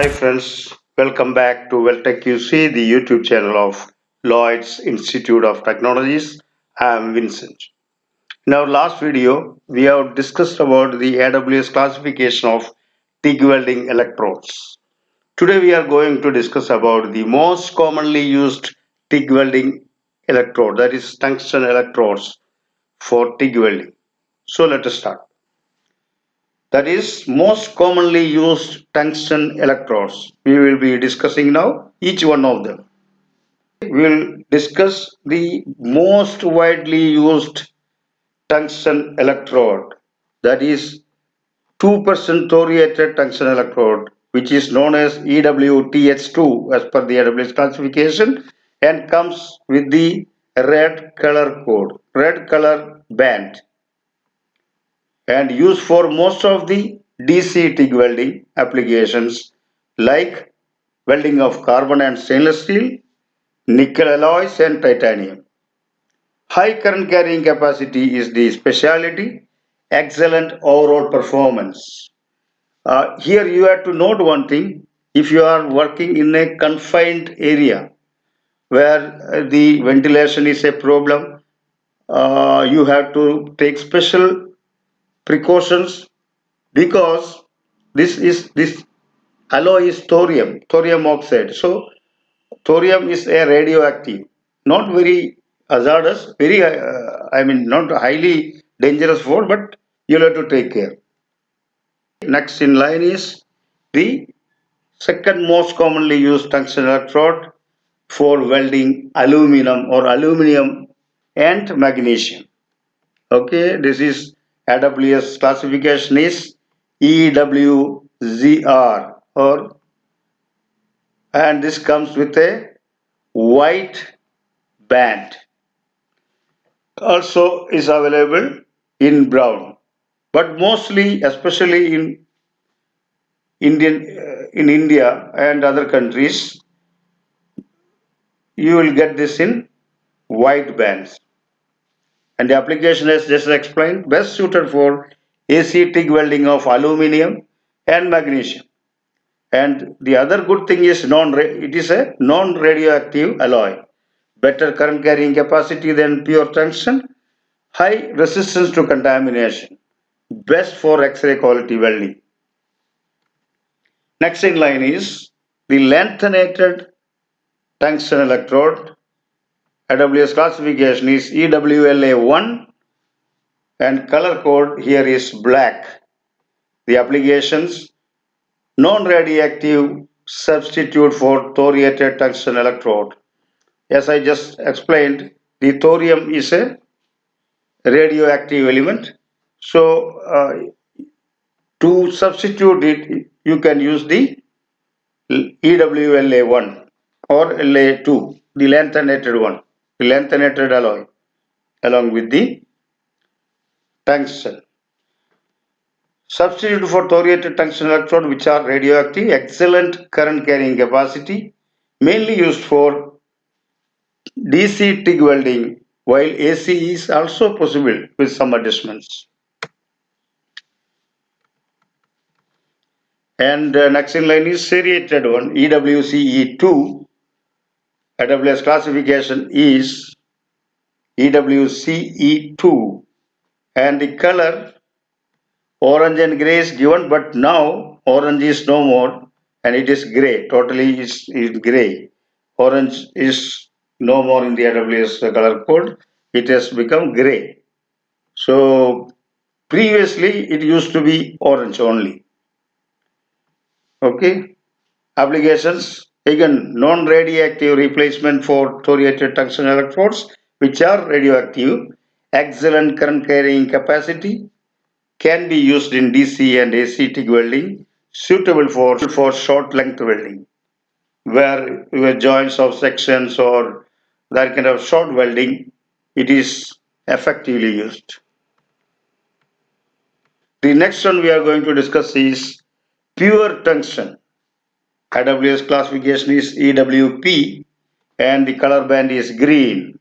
Hi friends, welcome back to WeldTech QC, the YouTube channel of Lloyd's Institute of Technologies. I am Vincent. In our last video, we have discussed about the AWS classification of TIG welding electrodes. Today we are going to discuss about the most commonly used TIG welding electrode, that is tungsten electrodes for TIG welding. So let us start. That is most commonly used tungsten electrodes. We will be discussing now each one of them. We will discuss the most widely used tungsten electrode, that is 2% thoriated tungsten electrode, which is known as EWTH2 as per the AWS classification, and comes with the red color code, red color band, and used for most of the DC TIG welding applications like welding of carbon and stainless steel, nickel alloys and titanium. High current carrying capacity is the specialty, excellent overall performance. Here you have to note one thing: if you are working in a confined area where the ventilation is a problem, you have to take special precautions because this alloy is thorium oxide. So thorium is a radioactive, not very hazardous, very not highly dangerous for, but you'll have to take care. Next in line is the second most commonly used tungsten electrode for welding aluminum and magnesium. Okay, this is AWS classification is EWZR, or and this comes with a white band. Also is available in brown, but mostly, especially in India and other countries, you will get this in white bands. And the application is just explained, best suited for AC TIG welding of aluminum and magnesium. And the other good thing is it is a non-radioactive alloy, better current carrying capacity than pure tungsten, high resistance to contamination, best for X-ray quality welding. Next in line is the lengthenated tungsten electrode. AWS classification is EWLA1 and color code here is black. The applications: non-radioactive substitute for thoriated tungsten electrode. As I just explained, the thorium is a radioactive element. So to substitute it, you can use the EWLA1 or LA2, the lengthenated one, the lengthenated alloy, along with the tungsten. Substitute for thoriated tungsten electrode, which are radioactive, excellent current carrying capacity, mainly used for DC TIG welding, while AC is also possible with some adjustments. And next in line is seriated one, EWCE2. AWS classification is EWCE2, and the color orange and gray is given, but now orange is no more and it is gray, totally is gray. Orange is no more in the AWS color code, it has become gray. So previously it used to be orange only. Okay, applications: again, non-radioactive replacement for thoriated tungsten electrodes, which are radioactive, excellent current carrying capacity, can be used in DC and AC TIG welding, suitable for short length welding, where joints of sections or that kind of short welding, it is effectively used. The next one we are going to discuss is pure tungsten. AWS classification is EWP and the color band is green.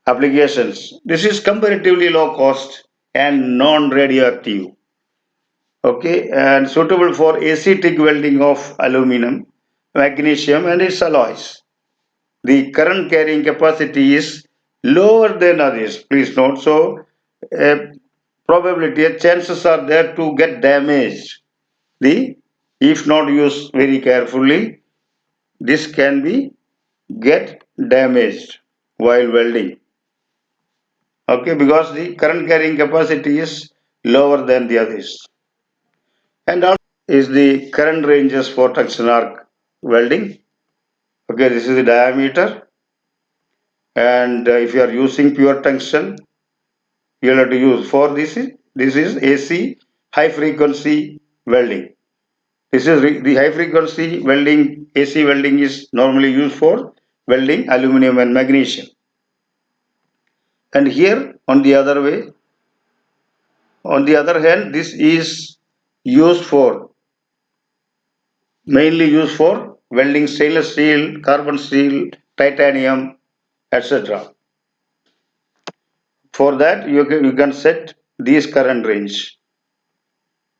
Applications: this is comparatively low cost and non-radioactive. Okay, and suitable for AC TIG welding of aluminum, magnesium and its alloys. The current carrying capacity is lower than others. Please note. So, probability, chances are there to get damaged. The if not used very carefully, this can be get damaged while welding. Okay, because the current carrying capacity is lower than the others. And also is the current ranges for tungsten arc welding. Okay, this is the diameter. And if you are using pure tungsten, you will have to use for this is AC high frequency welding. This is the high frequency welding. AC welding is normally used for welding aluminum and magnesium. And here on the other hand, this is used for mainly used for welding stainless steel, carbon steel, titanium, etc. For that, you can set these current range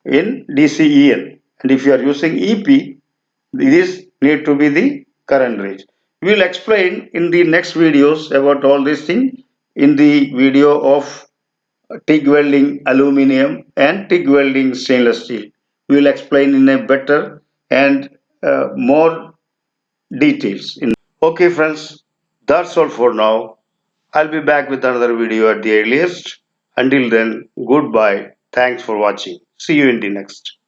in DCEL. And if you are using EP, this need to be the current range. We will explain in the next videos about all these things in the video of TIG welding aluminum and TIG welding stainless steel. We will explain in a better and more details. Okay friends, that's all for now. I'll be back with another video at the earliest. Until then, goodbye. Thanks for watching. See you in the next.